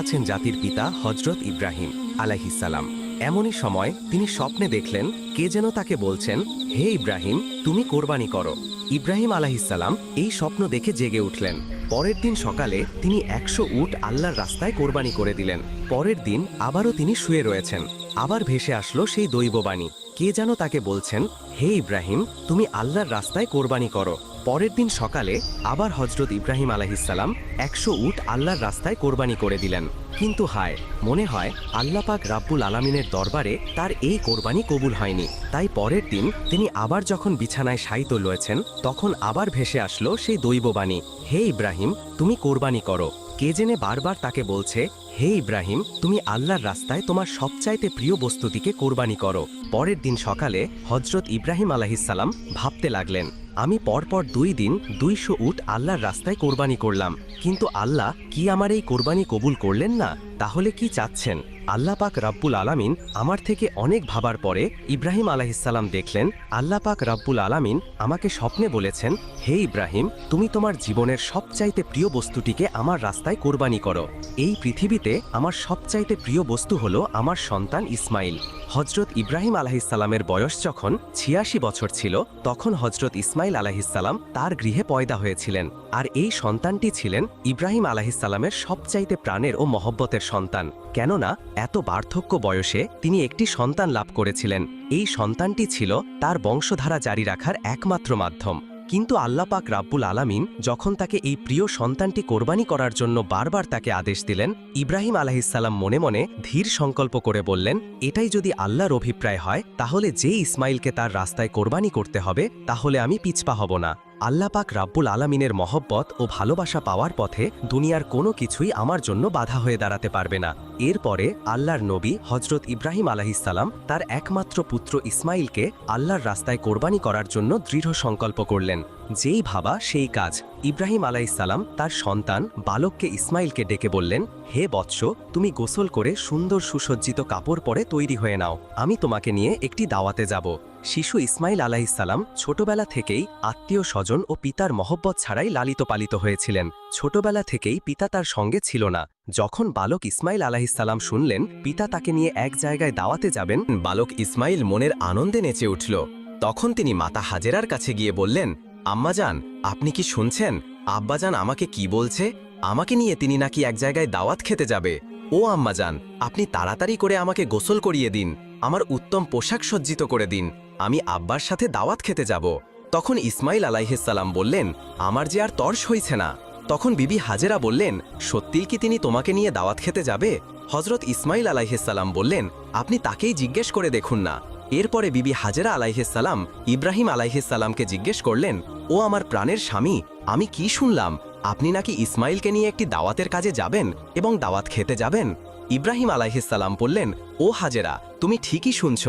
আছেন জাতির পিতা হজরত ইব্রাহিম আলাইহিসসালাম। এমনই সময় তিনি স্বপ্নে দেখলেন কে যেন তাকে বলছেন, হে ইব্রাহিম, তুমি কোরবানি করো। ইব্রাহিম আলাইহিসসালাম এই স্বপ্ন দেখে জেগে উঠলেন। পরের দিন সকালে তিনি 100 উট আল্লাহর রাস্তায় কোরবানি করে দিলেন। পরের দিন আবারও তিনি শুয়ে রয়েছেন। আবার ভেসে আসলো সেই দৈববাণী, কে যেন তাকে বলছেন, হে ইব্রাহিম, তুমি আল্লাহর রাস্তায় কোরবানি করো। পরের দিন সকালে আবার হজরত ইব্রাহিম আলাইহিসসালাম 100 উট আল্লাহর রাস্তায় কোরবানি করে দিলেন। কিন্তু হায়, মনে হয় আল্লাহ পাক রাব্বুল আলামিনের দরবারে তার এই কোরবানি কবুল হয়নি। তাই পরের দিন তিনি আবার যখন বিছানায় শায়িত রয়েছেন, তখন আবার ভেসে আসলো সেই দৈববাণী, হে ইব্রাহিম, তুমি কোরবানি করো। কে জেনে বারবার তাকে বলছে, হে ইব্রাহিম, তুমি আল্লাহর রাস্তায় তোমার সবচাইতে প্রিয় বস্তুটিকে কোরবানি করো। পরের দিন সকালে হজরত ইব্রাহিম আলাইহিসসালাম ভাবতে লাগলেন, আমি পরপর 2 দিন 200 উট আল্লাহর রাস্তায় কোরবানি করলাম, কিন্তু আল্লাহ কি আমার এই কোরবানি কবুল করলেন না? তাহলে কি চাচ্ছেন? আল্লাহ পাক রাব্বুল আলামিন আমার থেকে অনেক ভাবার পরে ইব্রাহিম আলাইহিসসালাম দেখলেন আল্লাহ পাক রাব্বুল আলামিন আমাকে স্বপ্নে বলেছেন, হে ইব্রাহিম, তুমি তোমার জীবনের সবচাইতে প্রিয় বস্তুটিকে আমার রাস্তায় কোরবানি করো। এই পৃথিবীতে আমার সবচাইতে প্রিয় বস্তু হলো আমার সন্তান ইসমাইল। হজরত ইব্রাহিম আলাইহিসসালামের বয়স যখন 86 বছর ছিল, তখন হজরত ইসমাইল আলাইহিসসালাম তার গৃহে পয়দা হয়েছিলেন। আর এই সন্তানটি ছিলেন ইব্রাহিম আলাইহিসসালামের সবচাইতে প্রাণের ও মহব্বতের সন্তান। কেননা এত বার্ধক্য বয়সে তিনি একটি সন্তান লাভ করেছিলেন। এই সন্তানটি ছিল তার বংশধারা জারি রাখার একমাত্র মাধ্যম। কিন্তু আল্লাহ পাক রাব্বুল আলামিন যখন তাকে এই প্রিয় সন্তানটি কোরবানি করার জন্য বারবার তাকে আদেশ দিলেন, ইব্রাহিম আলাইহিসসালাম মনে মনে ধীর সংকল্প করে বললেন, এটাই যদি আল্লাহর অভিপ্রায় হয়, তাহলে যে ইসমাইলকে তার রাস্তায় কোরবানি করতে হবে, তাহলে আমি পিছপা হব না। আল্লাহ পাক রাব্বুল আলামিনের মহব্বত ও ভালোবাসা পাওয়ার পথে দুনিয়ার কোনো কিছুই আমার জন্য বাধা হয়ে দাঁড়াতে পারবে না। এরপরে আল্লাহর নবী হজরত ইব্রাহিম আলাইহিসসালাম তার একমাত্র পুত্র ইসমাইলকে আল্লাহর রাস্তায় কোরবানি করার জন্য দৃঢ় সংকল্প করলেন। যেই ভাবা সেই কাজ। ইব্রাহিম আলাইহিসসালাম তার সন্তান বালককে ইসমাইলকে ডেকে বললেন, হে বৎস, তুমি গোসল করে সুন্দর সুসজ্জিত কাপড় পরে তৈরি হয়ে নাও, আমি তোমাকে নিয়ে একটি দাওয়াতে যাব। শিশু ইসমাইল আলাইহিসসালাম ছোটবেলা থেকেই আত্মীয় স্বজন ও পিতার মহব্বত ছাড়াই লালিত পালিত হয়েছিলেন। ছোটবেলা থেকেই পিতা তার সঙ্গে ছিল না। যখন বালক ইসমাইল আলাইহিসসালাম শুনলেন পিতা তাকে নিয়ে এক জায়গায় দাওয়াতে যাবেন, বালক ইসমাইল মনের আনন্দে নেচে উঠল। তখন তিনি মাতা হাজেরার কাছে গিয়ে বললেন, আম্মাজান, আপনি কি শুনছেন? আব্বাজান আমাকে কি বলছে? আমাকে নিয়ে তিনি নাকি এক জায়গায় দাওয়াত খেতে যাবে। ও আম্মাজান, আপনি তাড়াতাড়ি করে আমাকে গোসল করিয়ে দিন, আমার উত্তম পোশাক সজ্জিত করে দিন, আমি আব্বার সাথে দাওয়াত খেতে যাব। তখন ইসমাইল আলাইহিসসালাম বললেন, আমার যে আর তর্স হইছে না। তখন বিবি হাজেরা বললেন, সত্যিই কি তিনি তোমাকে নিয়ে দাওয়াত খেতে যাবে? হজরত ইসমাইল আলাইহিসসালাম বললেন, আপনি তাকেই জিজ্ঞেস করে দেখুন না। এরপরে বিবি হাজেরা আলাইহিসসালাম ইব্রাহিম আলাইহিসসালামকে জিজ্ঞেস করলেন, ও আমার প্রাণের স্বামী, আমি কি শুনলাম আপনি নাকি ইসমাইলকে নিয়ে একটি দাওয়াতের কাজে যাবেন এবং দাওয়াত খেতে যাবেন? ইব্রাহিম আলাইহিসসালাম বললেন, ও হাজেরা, তুমি ঠিকই শুনছ,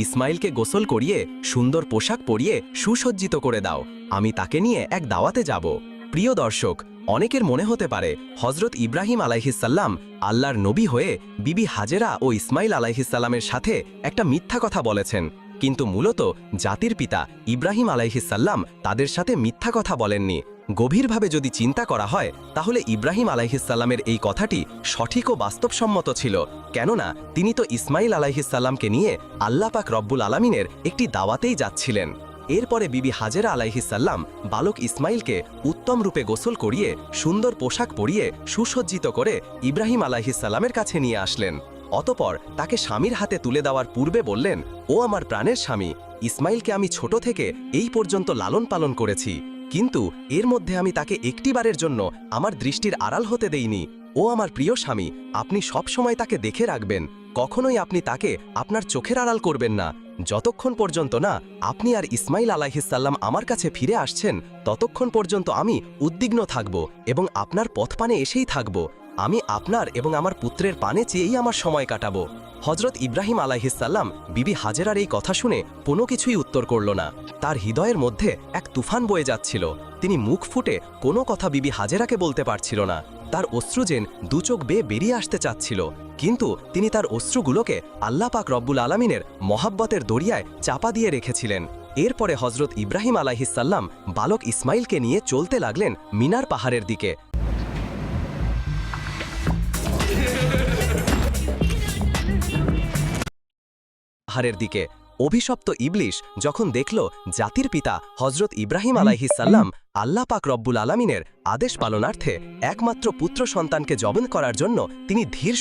ইসমাইলকে গোসল করিয়ে সুন্দর পোশাক পরিয়ে সুসজ্জিত করে দাও, আমি তাকে নিয়ে এক দাওয়াতে যাব। প্রিয় দর্শক, অনেকের মনে হতে পারে হজরত ইব্রাহিম আলাইহিসসালাম আল্লাহর নবী হয়ে বিবি হাজেরা ও ইসমাইল আলাইহিসসালামের সাথে একটা মিথ্যা কথা বলেছেন। কিন্তু মূলত জাতির পিতা ইব্রাহিম আলাইহিসসালাম তাদের সাথে মিথ্যা কথা বলেননি। গভীরভাবে যদি চিন্তা করা হয়, তাহলে ইব্রাহিম আলাইহিসসালামের এই কথাটি সঠিক ও বাস্তবসম্মত ছিল। কেননা তিনি তো ইসমাইল আলাইহিসসালামকে নিয়ে আল্লাহ পাক রব্বুল আলামিনের একটি দাওয়াতেই যাচ্ছিলেন। এরপরে বিবি হাজেরা আলাইহিসসালাম বালক ইসমাইলকে উত্তম রূপে গোসল করিয়ে সুন্দর পোশাক পরিয়ে সুসজ্জিত করে ইব্রাহিম আলাইহিসসালামের কাছে নিয়ে আসলেন। অতপর তাকে স্বামীর হাতে তুলে দেওয়ার পূর্বে বললেন, ও আমার প্রাণের স্বামী, ইসমাইলকে আমি ছোট থেকে এই পর্যন্ত লালন পালন করেছি, কিন্তু এর মধ্যে আমি তাকে একটিবারের জন্য আমার দৃষ্টির আড়াল হতে দেইনি। ও আমার প্রিয় স্বামী, আপনি সব সময় তাকে দেখে রাখবেন, কখনোই আপনি তাকে আপনার চোখের আড়াল করবেন না। যতক্ষণ পর্যন্ত না আপনি আর ইসমাইল আলাইহিসসালাম আমার কাছে ফিরে আসছেন, ততক্ষণ পর্যন্ত আমি উদ্বিগ্ন থাকব এবং আপনার পথপানে এসেই থাকব। আমি আপনার এবং আমার পুত্রের পানে চেয়েই আমার সময় কাটাবো। হজরত ইব্রাহিম আলাইহিসসালাম বিবি হাজেরার এই কথা শুনে কোনো কিছুই উত্তর করল না। তার হৃদয়ের মধ্যে এক তুফান বয়ে যাচ্ছিল। তিনি মুখ ফুটে কোনো কথা বিবি হাজেরাকে বলতে পারছিল না। তার অশ্রু যেন দুচোখ বেয়ে বেরিয়ে আসতে চাচ্ছিল, কিন্তু তিনি তার অশ্রুগুলোকে আল্লাহ পাক রব্বুল আলামিনের মহাব্বতের দরিয়ায় চাপা দিয়ে রেখেছিলেন। এরপরে হজরত ইব্রাহিম আলাইহিসসালাম বালক ইসমাইলকে নিয়ে চলতে লাগলেন মিনার পাহাড়ের দিকে। পাহাড়ের দিকে। অভিশপ্ত ইবলিশ যখন দেখল জাতির পিতা হজরত ইব্রাহিম আলাইহিসসালাম আল্লাহ পাক রব্বুল আলামিনের আদেশ পালনার্থে একমাত্র পুত্র সন্তানকে জবন করার জন্য তিনি ধীর